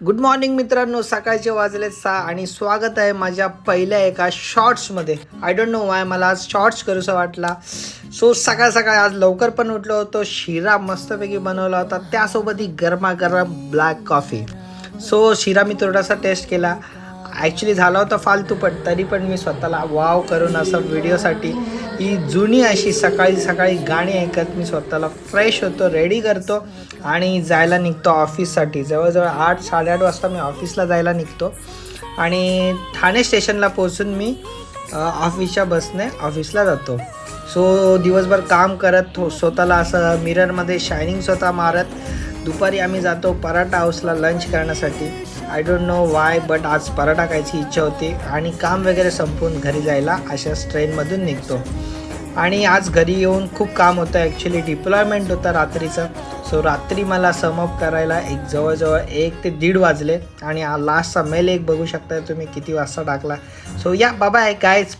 Good morning मित्रांनो, सकाळचे वाजले 6 आणि स्वागत आहे माझ्या पहिल्या एका शॉर्ट्समध्ये. आय डोंट नो वाय मला आज शॉर्ट्स करूसा वाटला. सो सकाळ सकाळ आज लवकर पण उठलो होतो, शिरा मस्तपैकी बनवला होता, त्यासोबत ही गरमागरम ब्लॅक कॉफी. सो शिरा मी थोडासा टेस्ट केला. ॲक्च्युली झाला होता फालतू, पण तरी पण मी स्वतःला वाव करून असं व्हिडिओसाठी ही जुनी अशी सकाळी सकाळी गाणी ऐकत मी स्वतःला फ्रेश होतो, रेडी करतो आणि जायला निघतो ऑफिससाठी. जवळजवळ 8-8:30 वाजता मी ऑफिसला जायला निघतो आणि ठाणे स्टेशनला पोचून मी ऑफिसच्या बसने ऑफिसला जातो. सो दिवसभर काम करत स्वतःला असं मिररमध्ये शायनिंग स्वतः मारत दुपारी आम्ही जातो पराठा हाऊसला लंच करण्यासाठी. I don't know Y, but आज पराठा खायची इच्छा होती आणि काम वगैरे संपवून घरी जायला अशाच ट्रेनमधून निघतो. आणि आज घरी येऊन खूप काम होतं, ॲक्च्युली डिप्लॉयमेंट होता रात्रीचं. सो रात्री मला समअप करायला जवळजवळ 1 ते 1:30 वाजले आणि लास्टचा मेल एक बघू शकता तुम्ही किती वाजता टाकला. सो या बाबा गायज.